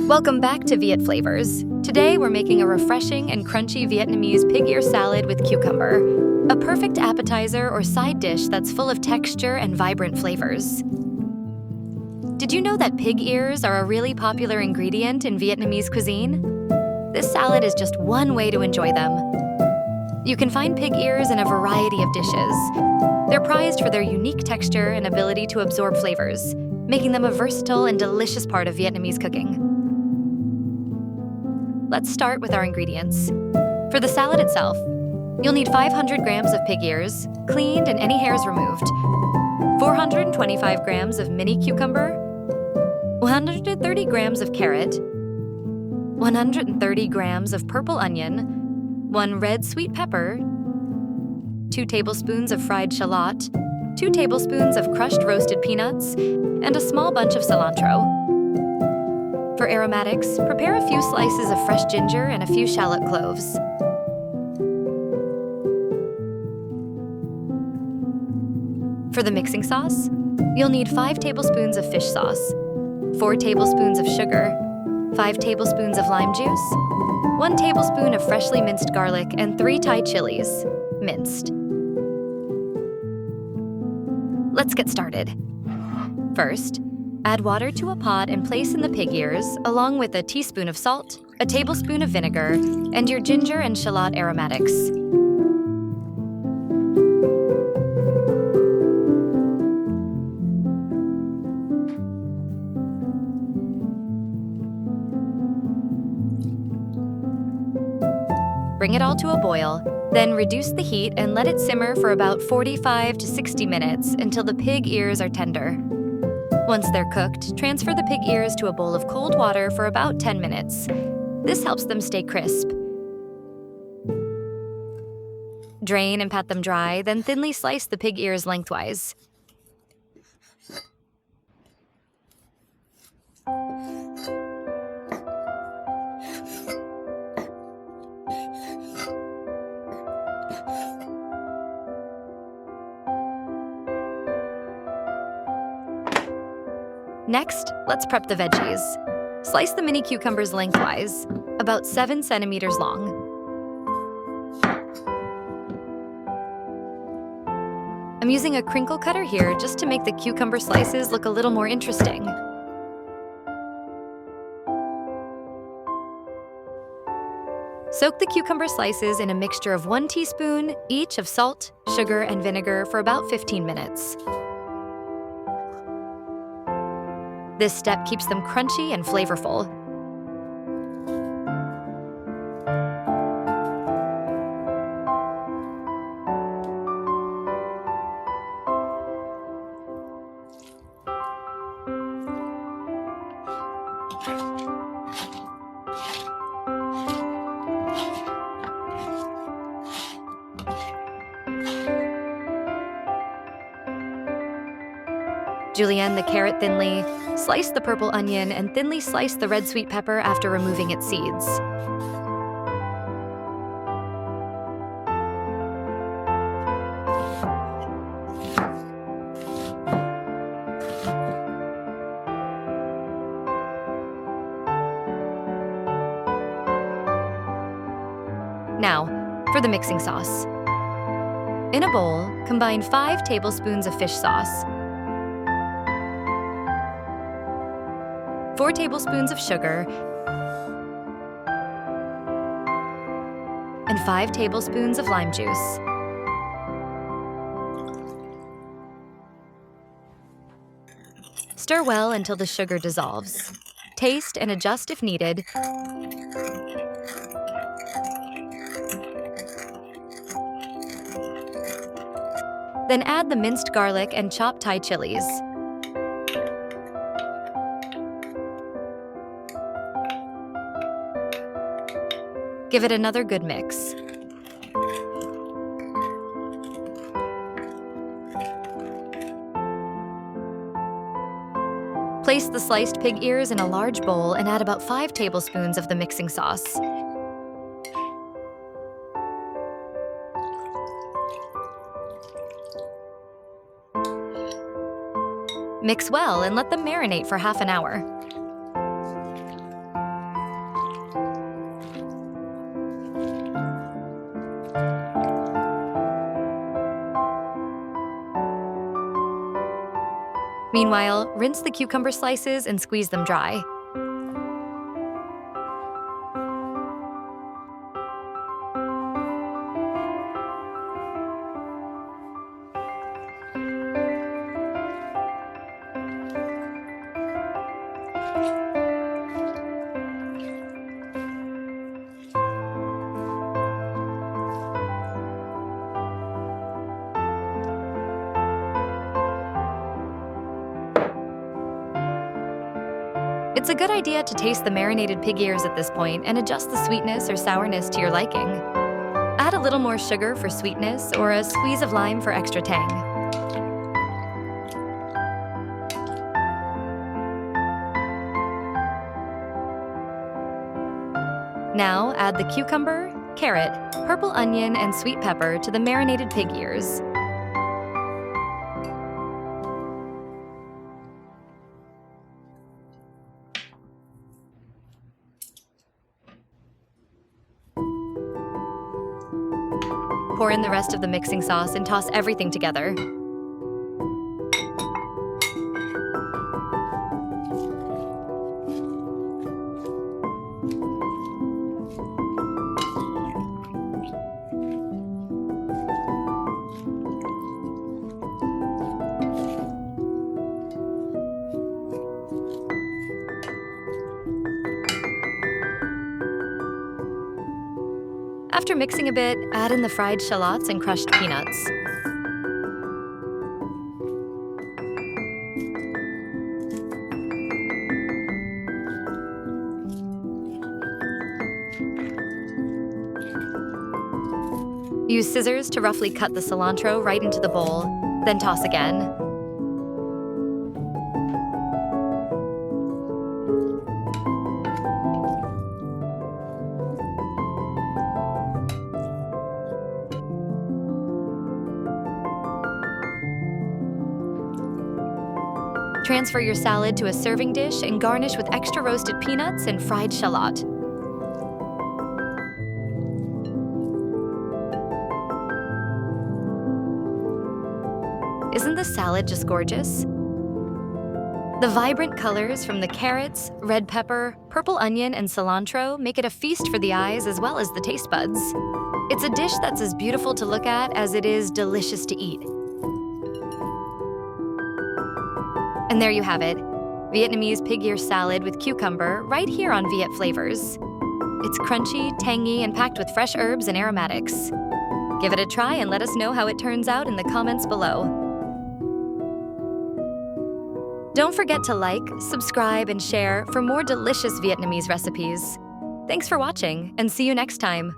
Welcome back to Viet Flavors. Today we're making a refreshing and crunchy Vietnamese pig ear salad with cucumber, a perfect appetizer or side dish that's full of texture and vibrant flavors. Did you know that pig ears are a really popular ingredient in Vietnamese cuisine? This salad is just one way to enjoy them. You can find pig ears in a variety of dishes. They're prized for their unique texture and ability to absorb flavors, making them a versatile and delicious part of Vietnamese cooking. Let's start with our ingredients. For the salad itself, you'll need 500 grams of pig ears, cleaned and any hairs removed, 425 grams of mini cucumber, 130 grams of carrot, 130 grams of purple onion, 1 red sweet pepper, 2 tablespoons of fried shallot, 2 tablespoons of crushed roasted peanuts, and a small bunch of cilantro. For aromatics, prepare a few slices of fresh ginger and a few shallot cloves. For the mixing sauce, you'll need 5 tablespoons of fish sauce, 4 tablespoons of sugar, 5 tablespoons of lime juice, 1 tablespoon of freshly minced garlic, and 3 Thai chilies, minced. Let's get started. First, add water to a pot and place in the pig ears, along with a teaspoon of salt, a tablespoon of vinegar, and your ginger and shallot aromatics. Bring it all to a boil, then reduce the heat and let it simmer for about 45 to 60 minutes until the pig ears are tender. Once they're cooked, transfer the pig ears to a bowl of cold water for about 10 minutes. This helps them stay crisp. Drain and pat them dry, then thinly slice the pig ears lengthwise. Next, let's prep the veggies. Slice the mini cucumbers lengthwise, about 7 centimeters long. I'm using a crinkle cutter here just to make the cucumber slices look a little more interesting. Soak the cucumber slices in a mixture of 1 teaspoon each of salt, sugar, and vinegar for about 15 minutes. This step keeps them crunchy and flavorful. Julienne the carrot thinly, slice the purple onion, and thinly slice the red sweet pepper after removing its seeds. Now, for the mixing sauce. In a bowl, combine 5 tablespoons of fish sauce, 4 tablespoons of sugar, and 5 tablespoons of lime juice. Stir well until the sugar dissolves. Taste and adjust if needed. Then add the minced garlic and chopped Thai chilies. Give it another good mix. Place the sliced pig ears in a large bowl and add about 5 tablespoons of the mixing sauce. Mix well and let them marinate for half an hour. Meanwhile, rinse the cucumber slices and squeeze them dry. It's a good idea to taste the marinated pig ears at this point and adjust the sweetness or sourness to your liking. Add a little more sugar for sweetness or a squeeze of lime for extra tang. Now add the cucumber, carrot, purple onion, and sweet pepper to the marinated pig ears. Pour in the rest of the mixing sauce and toss everything together. After mixing a bit, add in the fried shallots and crushed peanuts. Use scissors to roughly cut the cilantro right into the bowl, then toss again. Transfer your salad to a serving dish and garnish with extra roasted peanuts and fried shallot. Isn't the salad just gorgeous? The vibrant colors from the carrots, red pepper, purple onion, and cilantro make it a feast for the eyes as well as the taste buds. It's a dish that's as beautiful to look at as it is delicious to eat. And there you have it, Vietnamese pig ear salad with cucumber right here on Viet Flavours. It's crunchy, tangy, and packed with fresh herbs and aromatics. Give it a try and let us know how it turns out in the comments below. Don't forget to like, subscribe, and share for more delicious Vietnamese recipes. Thanks for watching, and see you next time.